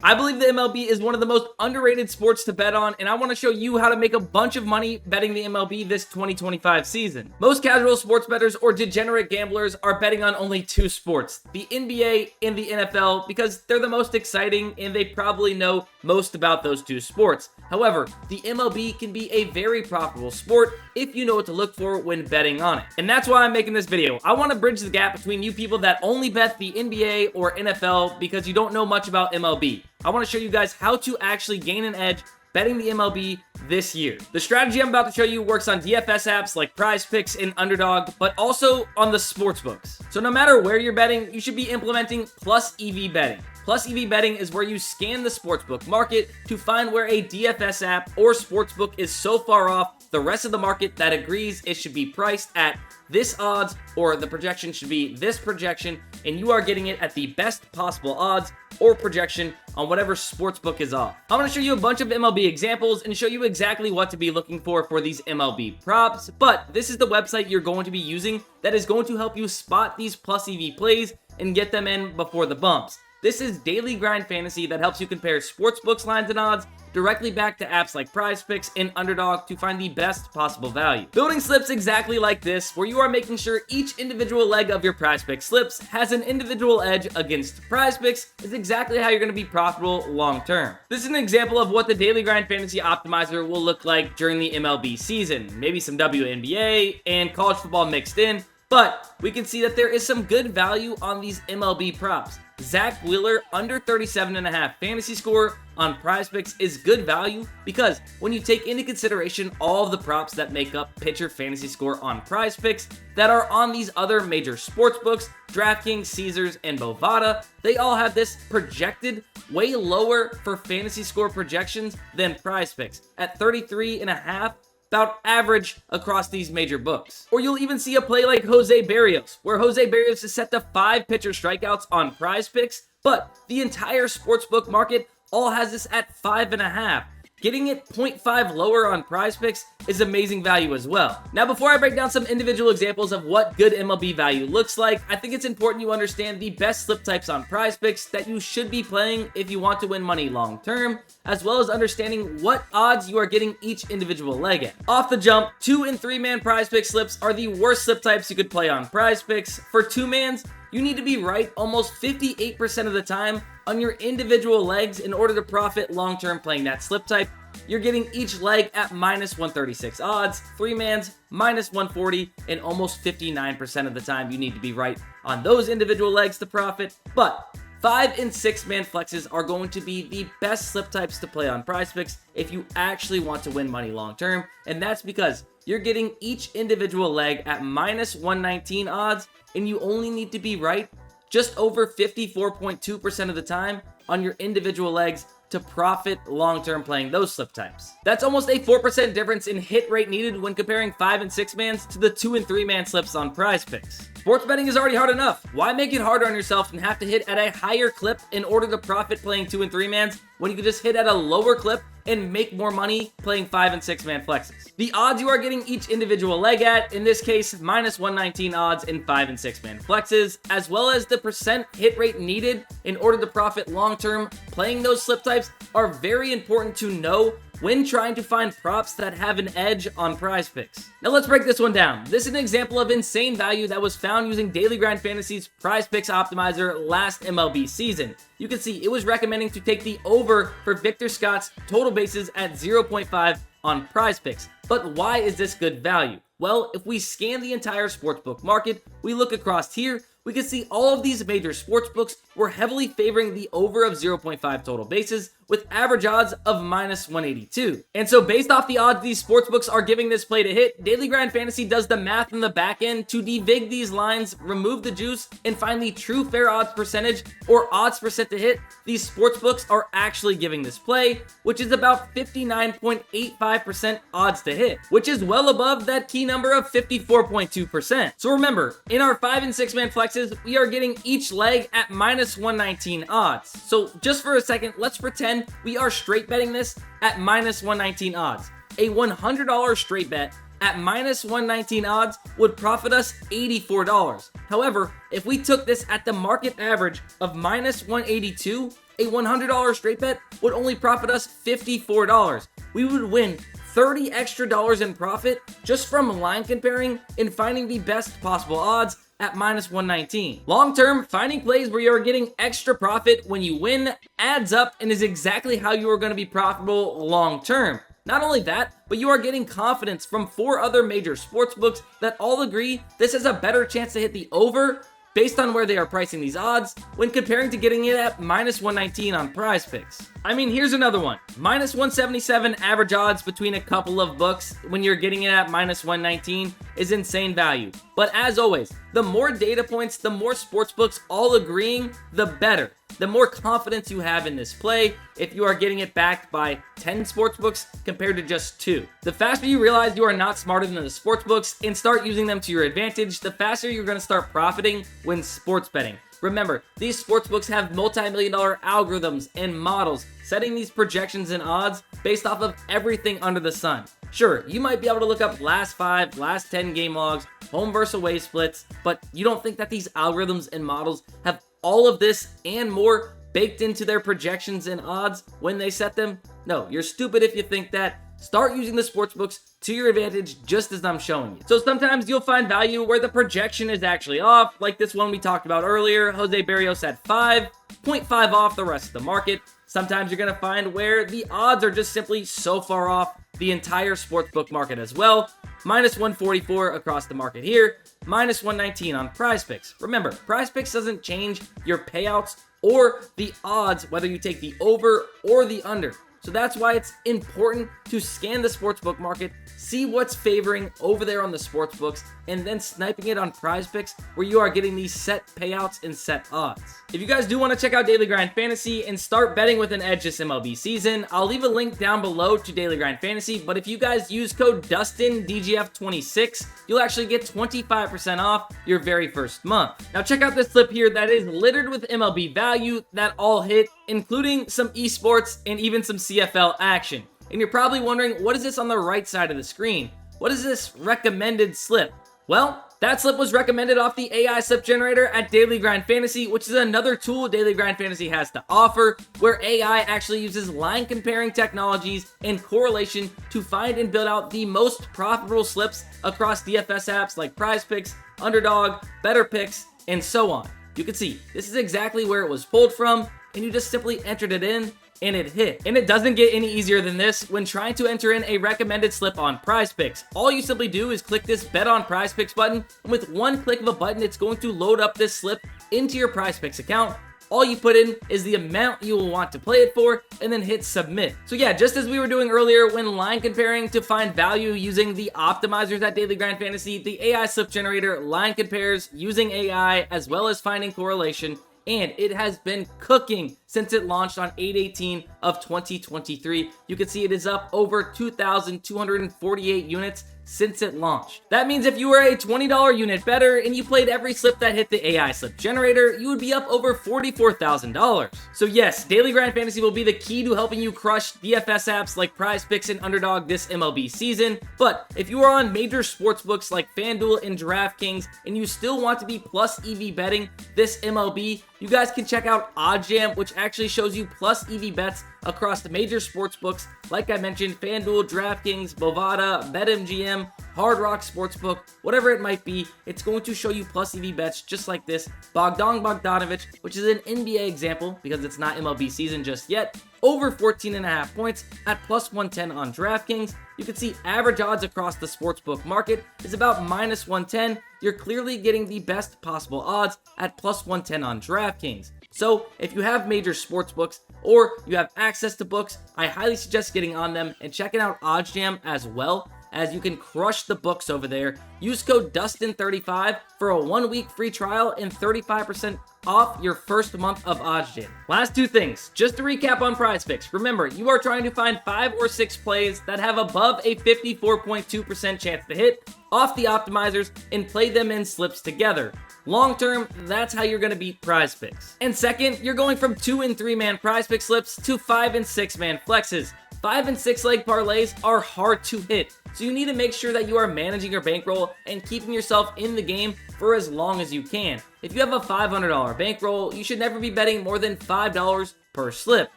I believe the MLB is one of the most underrated sports to bet on, and I want to show you how to make a bunch of money betting the MLB this 2025 season. Most casual sports bettors or degenerate gamblers are betting on only two sports, the NBA and the NFL, because they're the most exciting and they probably know most about those two sports. However, the MLB can be a very profitable sport if you know what to look for when betting on it. And that's why I'm making this video. I want to bridge the gap between you people that only bet the NBA or NFL because you don't know much about MLB. I want to show you guys how to actually gain an edge betting the MLB this year. The strategy I'm about to show you works on DFS apps like PrizePicks and Underdog, but also on the sportsbooks. So no matter where you're betting, you should be implementing plus EV betting. Plus EV betting is where you scan the sportsbook market to find where a DFS app or sportsbook is so far off the rest of the market that agrees it should be priced at this odds or the projection should be this projection, and you are getting it at the best possible odds or projection on whatever sportsbook is off. I'm going to show you a bunch of MLB examples and show you exactly what to be looking for these MLB props, but this is the website you're going to be using that is going to help you spot these plus EV plays and get them in before the bumps. This is Daily Grind Fantasy that helps you compare sportsbooks lines and odds directly back to apps like PrizePicks and Underdog to find the best possible value. Building slips exactly like this, where you are making sure each individual leg of your PrizePicks slips has an individual edge against PrizePicks is exactly how you're going to be profitable long term. This is an example of what the Daily Grind Fantasy Optimizer will look like during the MLB season. Maybe some WNBA and college football mixed in, but we can see that there is some good value on these MLB props. Zach Wheeler under 37.5 fantasy score on PrizePicks is good value because when you take into consideration all of the props that make up pitcher fantasy score on PrizePicks that are on these other major sportsbooks, DraftKings, Caesars, and Bovada, they all have this projected way lower for fantasy score projections than PrizePicks at 33.5. About average across these major books. Or you'll even see a play like Jose Barrios, where Jose Barrios is set to 5 pitcher strikeouts on PrizePicks, but the entire sportsbook market all has this at 5.5. Getting it 0.5 lower on PrizePicks is amazing value as well. Now, before I break down some individual examples of what good MLB value looks like, I think it's important you understand the best slip types on PrizePicks that you should be playing if you want to win money long term, as well as understanding what odds you are getting each individual leg at. Off the jump, 2 and 3 man PrizePicks slips are the worst slip types you could play on PrizePicks. For 2 mans, you need to be right almost 58% of the time on your individual legs in order to profit long-term playing that slip type. You're getting each leg at minus 136 odds, 3 mans minus 140, and almost 59% of the time you need to be right on those individual legs to profit. But 5 and 6 man flexes are going to be the best slip types to play on PrizePicks if you actually want to win money long-term, and that's because you're getting each individual leg at minus 119 odds, and you only need to be right just over 54.2% of the time on your individual legs to profit long-term playing those slip types. That's almost a 4% difference in hit rate needed when comparing 5 and 6 mans to the 2 and 3 man slips on PrizePicks. Sports betting is already hard enough. Why make it harder on yourself and have to hit at a higher clip in order to profit playing 2 and 3 mans when you can just hit at a lower clip and make more money playing 5 and 6 man flexes? The odds you are getting each individual leg at, in this case, minus 119 odds in 5 and 6 man flexes, as well as the percent hit rate needed in order to profit long-term playing those slip types, are very important to know when trying to find props that have an edge on PrizePicks. Now let's break this one down. This is an example of insane value that was found using Daily Grind Fantasy's PrizePicks Optimizer last MLB season. You can see it was recommending to take the over for Victor Scott's total bases at 0.5 on PrizePicks. But why is this good value? Well, if we scan the entire sportsbook market, we look across here, we can see all of these major sportsbooks were heavily favoring the over of 0.5 total bases with average odds of minus 182. And so based off the odds these sportsbooks are giving this play to hit, Daily Grind Fantasy does the math in the back end to devig these lines, remove the juice, and find the true fair odds percentage or odds percent to hit these sportsbooks are actually giving this play, which is about 59.85% odds to hit, which is well above that key number of 54.2%. So remember, in our 5 and 6 man flexes, we are getting each leg at minus 119 odds. So just for a second, let's pretend we are straight betting this at minus 119 odds. A $100 straight bet at minus 119 odds would profit us $84. However, if we took this at the market average of minus 182, A $100 straight bet would only profit us $54. We would win $30 extra in profit just from line comparing and finding the best possible odds at -119. Long term, finding plays where you are getting extra profit when you win adds up and is exactly how you are going to be profitable long term. Not only that, but you are getting confidence from 4 other major sportsbooks that all agree this has a better chance to hit the over based on where they are pricing these odds when comparing to getting it at -119 on PrizePicks. I mean, here's another one. -177 average odds between a couple of books when you're getting it at -119 is insane value. But as always, the more data points, the more sportsbooks all agreeing, the better. The more confidence you have in this play if you are getting it backed by 10 sportsbooks compared to just 2. The faster you realize you are not smarter than the sportsbooks and start using them to your advantage, the faster you're going to start profiting when sports betting. Remember, these sportsbooks have multi-million-dollar algorithms and models setting these projections and odds based off of everything under the sun. Sure, you might be able to look up last 5, last 10 game logs, home versus away splits, but you don't think that these algorithms and models have all of this and more baked into their projections and odds when they set them? No, you're stupid if you think that. Start using the sportsbooks to your advantage just as I'm showing you. So sometimes you'll find value where the projection is actually off, like this one we talked about earlier. Jose Barrios at 5, 0.5 off the rest of the market. Sometimes you're going to find where the odds are just simply so far off the entire sportsbook market as well. -144 across the market here, -119 on PrizePicks. Remember, PrizePicks doesn't change your payouts or the odds whether you take the over or the under. So that's why it's important to scan the sportsbook market, see what's favoring over there on the sportsbooks, and then sniping it on PrizePicks where you are getting these set payouts and set odds. If you guys do want to check out Daily Grind Fantasy and start betting with an edge this MLB season, I'll leave a link down below to Daily Grind Fantasy, but if you guys use code DustinDGF26, you'll actually get 25% off your very first month. Now check out this slip here that is littered with MLB value that all hit, including some esports and even some CFL action. And you're probably wondering, what is this on the right side of the screen? What is this recommended slip? Well, that slip was recommended off the AI slip generator at Daily Grind Fantasy, which is another tool Daily Grind Fantasy has to offer, where AI actually uses line comparing technologies and correlation to find and build out the most profitable slips across DFS apps like PrizePicks, Underdog, BettorPicks, and so on. You can see, this is exactly where it was pulled from, and you just simply entered it in, and it hit. And it doesn't get any easier than this when trying to enter in a recommended slip on PrizePicks. All you simply do is click this Bet on PrizePicks button, and with one click of a button, it's going to load up this slip into your PrizePicks account. All you put in is the amount you will want to play it for, and then hit submit. So yeah, just as we were doing earlier when line comparing to find value using the optimizers at Daily Grind Fantasy, the AI slip generator line compares using AI as well as finding correlation, and it has been cooking since it launched on 8/18 of 2023. You can see it is up over 2,248 units since it launched. That means if you were a $20 unit bettor and you played every slip that hit the AI slip generator, you would be up over $44,000. So yes, Daily Grind Fantasy will be the key to helping you crush DFS apps like PrizePicks and Underdog this MLB season. But if you are on major sportsbooks like FanDuel and DraftKings and you still want to be plus EV betting this MLB, you guys can check out OddsJam, which actually shows you plus EV bets across the major sportsbooks. Like I mentioned, FanDuel, DraftKings, Bovada, BetMGM, Hard Rock Sportsbook, whatever it might be, it's going to show you plus EV bets just like this. Bogdanovich, which is an NBA example because it's not MLB season just yet, over 14.5 points at plus 110 on DraftKings. You can see average odds across the sportsbook market is about minus 110. You're clearly getting the best possible odds at plus 110 on DraftKings. So if you have major sportsbooks or you have access to books, I highly suggest getting on them and checking out OddsJam as well, as you can crush the books over there. Use code DUSTIN35 for a 1-week free trial and 35% off your first month of OddsJam. Last two things, just to recap on PrizePicks. Remember, you are trying to find 5 or 6 plays that have above a 54.2% chance to hit off the optimizers and play them in slips together. Long term, that's how you're going to beat PrizePicks. And second, you're going from 2 and 3 man PrizePicks slips to 5 and 6 man flexes. 5 and 6 leg parlays are hard to hit, so you need to make sure that you are managing your bankroll and keeping yourself in the game for as long as you can. If you have a $500 bankroll, you should never be betting more than $5 per slip.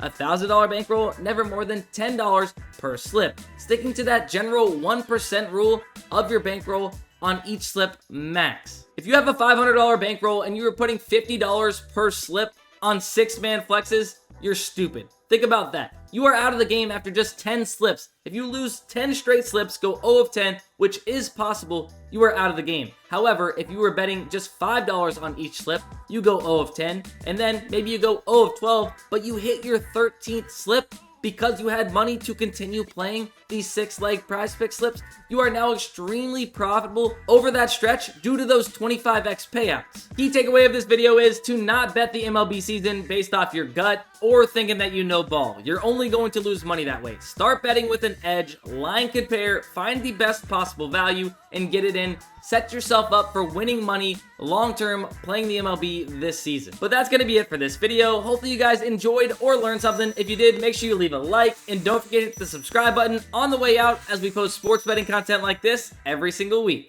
$1,000 bankroll, never more than $10 per slip. Sticking to that general 1% rule of your bankroll on each slip max. If you have a $500 bankroll and you were putting $50 per slip on 6-man flexes, you're stupid. Think about that. You are out of the game after just 10 slips. If you lose 10 straight slips, go 0 of 10, which is possible, you are out of the game. However, if you were betting just $5 on each slip, you go 0 of 10, and then maybe you go 0 of 12, but you hit your 13th slip because you had money to continue playing these 6-leg PrizePicks slips. You are now extremely profitable over that stretch due to those 25x payouts. Key takeaway of this video is to not bet the MLB season based off your gut or thinking that you know ball. You're only going to lose money that way. Start betting with an edge, line compare, find the best possible value, and get it in. Set yourself up for winning money long-term playing the MLB this season. But that's going to be it for this video. Hopefully you guys enjoyed or learned something. If you did, make sure you leave a like, and don't forget to hit the subscribe button on the way out as we post sports betting content like this every single week.